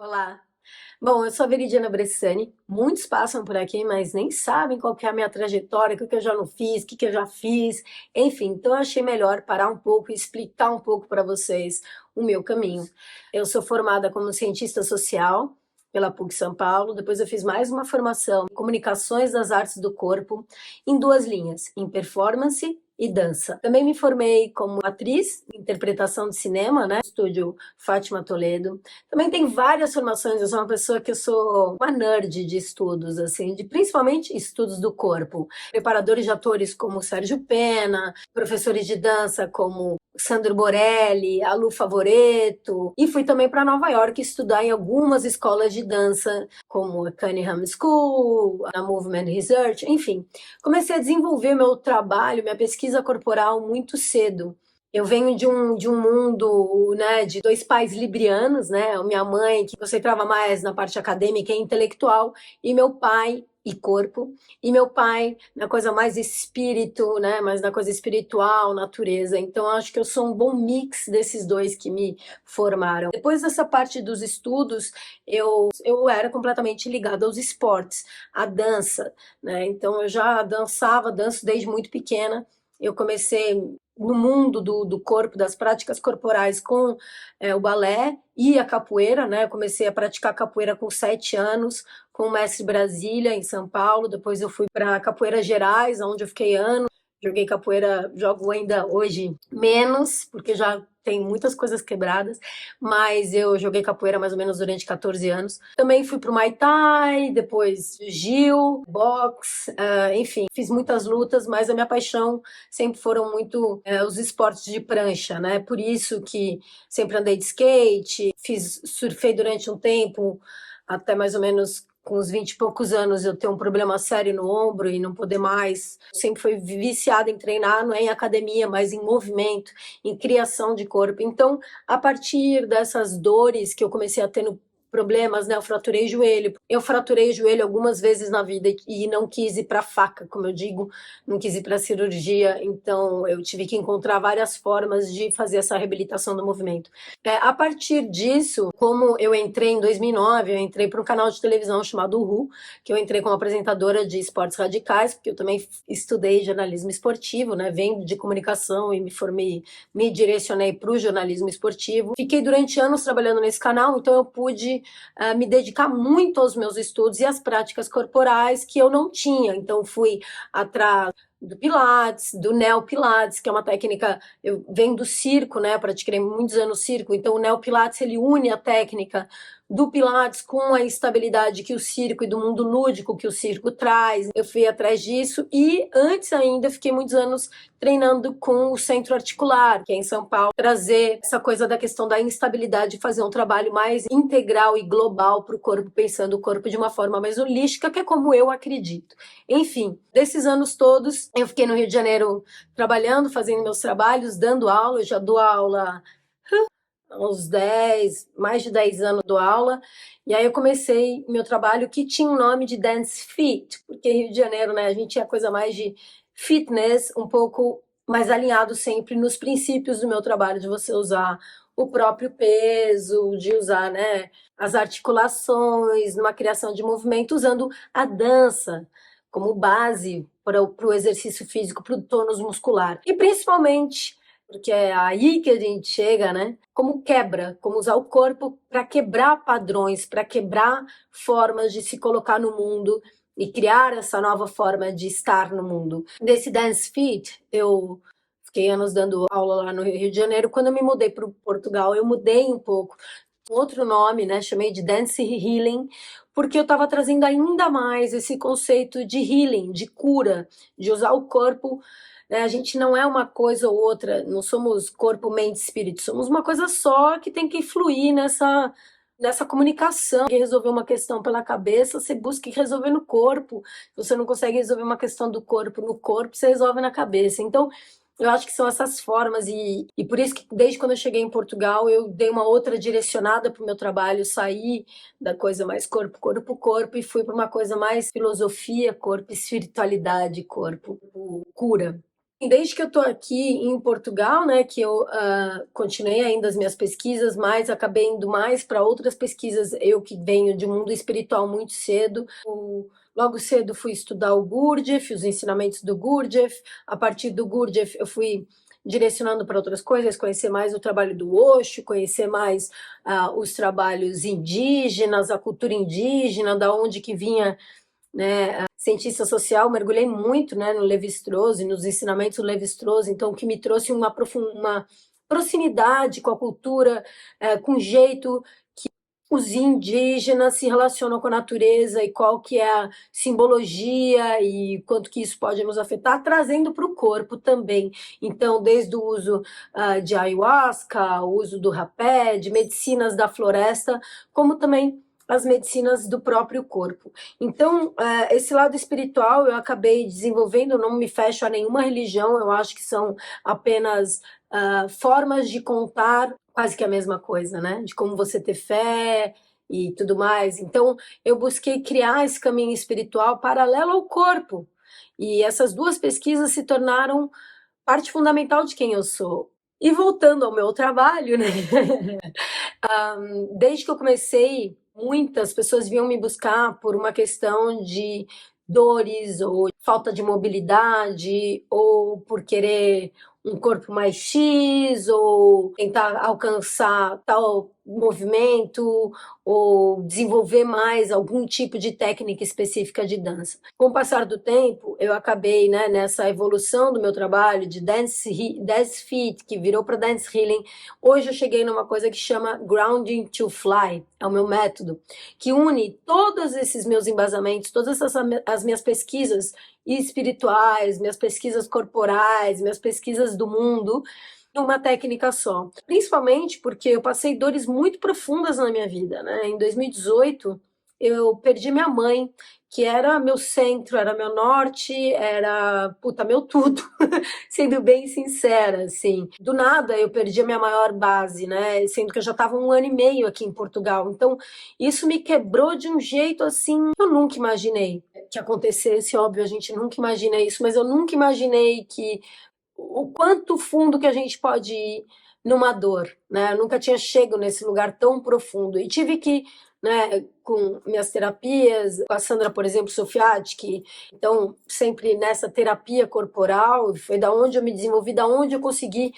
Olá. Bom, eu sou a Veridiana Bressani. Muitos passam por aqui, mas nem sabem qual que é a minha trajetória, o que eu já não fiz, o que eu já fiz. Enfim, então eu achei melhor parar um pouco e explicar um pouco para vocês o meu caminho. Eu sou formada como cientista social pela PUC São Paulo. Depois eu fiz mais uma formação em comunicações das artes do corpo em duas linhas, em performance e dança. Também me formei como atriz, em interpretação de cinema, né? No estúdio Fátima Toledo. Também tem várias formações, eu sou uma pessoa que eu sou uma nerd de estudos, assim, de principalmente estudos do corpo. Preparadores de atores como Sérgio Pena, professores de dança como Sandro Borelli, a Lu Favoreto, e fui também para Nova York estudar em algumas escolas de dança, como a Cunningham School, a Movement Research, enfim. Comecei a desenvolver meu trabalho, minha pesquisa corporal muito cedo. Eu venho de um mundo, né, de dois pais librianos, né? A minha mãe, que concentrava mais na parte acadêmica e intelectual, e meu pai, e corpo, e meu pai na coisa mais espírito, né, mais na coisa espiritual, natureza. Então, eu acho que eu sou um bom mix desses dois que me formaram. Depois dessa parte dos estudos, eu era completamente ligada aos esportes, à dança, né? Então, eu já danço desde muito pequena. Eu comecei no mundo do corpo, das práticas corporais com o balé e a capoeira, né? Eu comecei a praticar capoeira com 7 anos, com o Mestre Brasília, em São Paulo. Depois eu fui para Capoeira Gerais, onde eu fiquei anos. Joguei capoeira, jogo ainda hoje menos, porque já tem muitas coisas quebradas, mas eu joguei capoeira mais ou menos durante 14 anos. Também fui pro Muay Thai, depois Jiu, boxe, enfim, fiz muitas lutas, mas a minha paixão sempre foram muito os esportes de prancha, né? Por isso que sempre andei de skate, surfei durante um tempo, até mais ou menos com uns 20 e poucos anos eu ter um problema sério no ombro e não poder mais. Sempre fui viciada em treinar, não é em academia, mas em movimento, em criação de corpo. Então, a partir dessas dores que eu comecei a ter no problemas, né? Eu fraturei joelho. Eu fraturei joelho algumas vezes na vida e não quis ir para faca, como eu digo, não quis ir para cirurgia. Então, eu tive que encontrar várias formas de fazer essa reabilitação do movimento. A partir disso, como eu entrei em 2009, eu entrei para um canal de televisão chamado Uhu, que eu entrei como apresentadora de esportes radicais, porque eu também estudei jornalismo esportivo, né? Venho de comunicação e me formei, me direcionei para o jornalismo esportivo. Fiquei durante anos trabalhando nesse canal, então eu pude me dedicar muito aos meus estudos e às práticas corporais que eu não tinha. Então fui atrás do Pilates, do Neo Pilates, que é uma técnica, eu venho do circo, né, pratiquei muitos anos circo, então o Neo Pilates ele une a técnica do Pilates com a estabilidade que o circo e do mundo lúdico que o circo traz. Eu fui atrás disso e antes ainda fiquei muitos anos treinando com o centro articular, que é em São Paulo, trazer essa coisa da questão da instabilidade, fazer um trabalho mais integral e global para o corpo, pensando o corpo de uma forma mais holística, que é como eu acredito. Enfim, desses anos todos, eu fiquei no Rio de Janeiro trabalhando, fazendo meus trabalhos, dando aula. Eu já dou aula há uns 10, mais de 10 anos dou aula. E aí eu comecei meu trabalho que tinha o nome de Dance Fit, porque Rio de Janeiro, né, a gente tinha coisa mais de fitness, um pouco mais alinhado sempre nos princípios do meu trabalho, de você usar o próprio peso, de usar, né, as articulações, numa criação de movimento, usando a dança como base para o exercício físico, para o tônus muscular. E principalmente, porque é aí que a gente chega, né? Como quebra, como usar o corpo para quebrar padrões, para quebrar formas de se colocar no mundo e criar essa nova forma de estar no mundo. Desse Dance Fit, eu fiquei anos dando aula lá no Rio de Janeiro. Quando eu me mudei para Portugal, eu mudei um pouco. Outro nome, né? Chamei de Dance Healing, porque eu estava trazendo ainda mais esse conceito de healing, de cura, de usar o corpo, né? A gente não é uma coisa ou outra, não somos corpo, mente, espírito, somos uma coisa só que tem que fluir nessa comunicação. Se resolver uma questão pela cabeça, você busca resolver no corpo. Se você não consegue resolver uma questão do corpo no corpo, você resolve na cabeça. Então, eu acho que são essas formas, e por isso que desde quando eu cheguei em Portugal, eu dei uma outra direcionada para o meu trabalho, saí da coisa mais corpo, corpo, corpo, e fui para uma coisa mais filosofia, corpo, espiritualidade, corpo, cura. Desde que eu estou aqui em Portugal, né, que eu continuei ainda as minhas pesquisas, mas acabei indo mais para outras pesquisas. Eu que venho de um mundo espiritual muito cedo, logo cedo fui estudar o Gurdjieff, os ensinamentos do Gurdjieff. A partir do Gurdjieff eu fui direcionando para outras coisas, conhecer mais o trabalho do Osho, conhecer mais os trabalhos indígenas, a cultura indígena, da onde que vinha, né, cientista social, mergulhei muito, né, no Levi-Strauss e nos ensinamentos do Levi-Strauss, então o que me trouxe uma proximidade com a cultura, com o jeito que os indígenas se relacionam com a natureza e qual que é a simbologia e quanto que isso pode nos afetar, trazendo para o corpo também. Então, desde o uso de ayahuasca, o uso do rapé, de medicinas da floresta, como também as medicinas do próprio corpo. Então, esse lado espiritual eu acabei desenvolvendo, eu não me fecho a nenhuma religião, eu acho que são apenas formas de contar quase que a mesma coisa, né? De como você ter fé e tudo mais. Então, eu busquei criar esse caminho espiritual paralelo ao corpo. E essas duas pesquisas se tornaram parte fundamental de quem eu sou. E voltando ao meu trabalho, né? Desde que eu comecei, muitas pessoas vinham me buscar por uma questão de dores ou falta de mobilidade ou por querer um corpo mais X ou tentar alcançar tal movimento ou desenvolver mais algum tipo de técnica específica de dança. Com o passar do tempo, eu acabei, né, nessa evolução do meu trabalho de dance fit, que virou para dance healing. Hoje eu cheguei numa coisa que chama Grounding to Fly, é o meu método, que une todos esses meus embasamentos, todas as minhas pesquisas espirituais, minhas pesquisas corporais, minhas pesquisas do mundo, numa técnica só. Principalmente porque eu passei dores muito profundas na minha vida, né? Em 2018, eu perdi minha mãe, que era meu centro, era meu norte, era, puta, meu tudo, sendo bem sincera, assim. Do nada eu perdi a minha maior base, né? Sendo que eu já estava 1 ano e meio aqui em Portugal. Então, isso me quebrou de um jeito, assim, que eu nunca imaginei que acontecesse. Óbvio, a gente nunca imagina isso, mas eu nunca imaginei que o quanto fundo que a gente pode ir numa dor, né? Eu nunca tinha chegado nesse lugar tão profundo e tive que, né, com minhas terapias, com a Sandra, por exemplo, Sofiati, então sempre nessa terapia corporal, foi da onde eu me desenvolvi, da onde eu consegui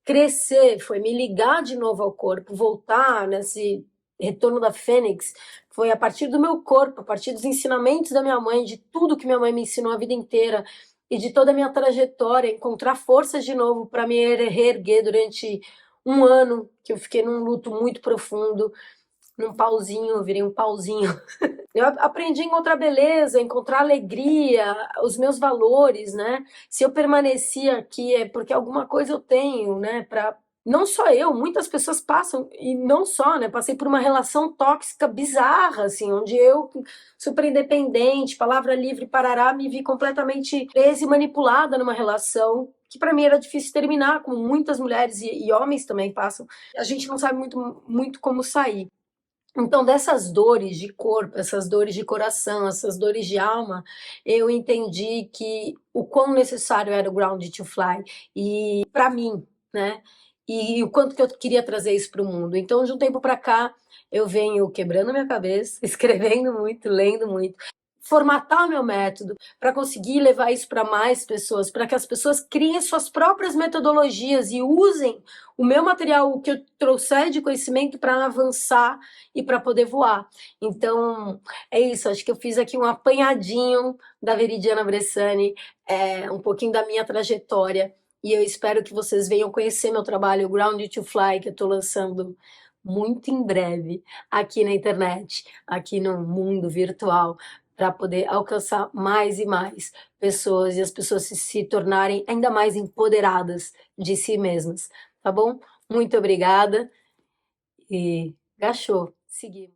crescer, foi me ligar de novo ao corpo, voltar nesse retorno da Fênix, foi a partir do meu corpo, a partir dos ensinamentos da minha mãe, de tudo que minha mãe me ensinou a vida inteira e de toda a minha trajetória, encontrar forças de novo para me reerguer durante 1 ano, que eu fiquei num luto muito profundo, num pauzinho, eu virei um pauzinho. Eu aprendi a encontrar beleza, encontrar alegria, os meus valores, né? Se eu permaneci aqui é porque alguma coisa eu tenho, né? Não só eu, muitas pessoas passam, e não só, né? Passei por uma relação tóxica bizarra, assim, onde eu, super independente, palavra livre, parará, me vi completamente presa e manipulada numa relação que para mim era difícil terminar, como muitas mulheres e homens também passam. A gente não sabe muito como sair. Então, dessas dores de corpo, essas dores de coração, essas dores de alma, eu entendi que o quão necessário era o Ground to Fly e para mim, né? E o quanto que eu queria trazer isso para o mundo. Então, de um tempo para cá, eu venho quebrando minha cabeça, escrevendo muito, lendo muito, formatar o meu método para conseguir levar isso para mais pessoas, para que as pessoas criem suas próprias metodologias e usem o meu material, o que eu trouxer de conhecimento para avançar e para poder voar. Então, é isso, acho que eu fiz aqui um apanhadinho da Veridiana Bressani, um pouquinho da minha trajetória, e eu espero que vocês venham conhecer meu trabalho, o Ground to Fly, que eu estou lançando muito em breve aqui na internet, aqui no mundo virtual, para poder alcançar mais e mais pessoas e as pessoas se tornarem ainda mais empoderadas de si mesmas, tá bom? Muito obrigada e gachou, seguimos.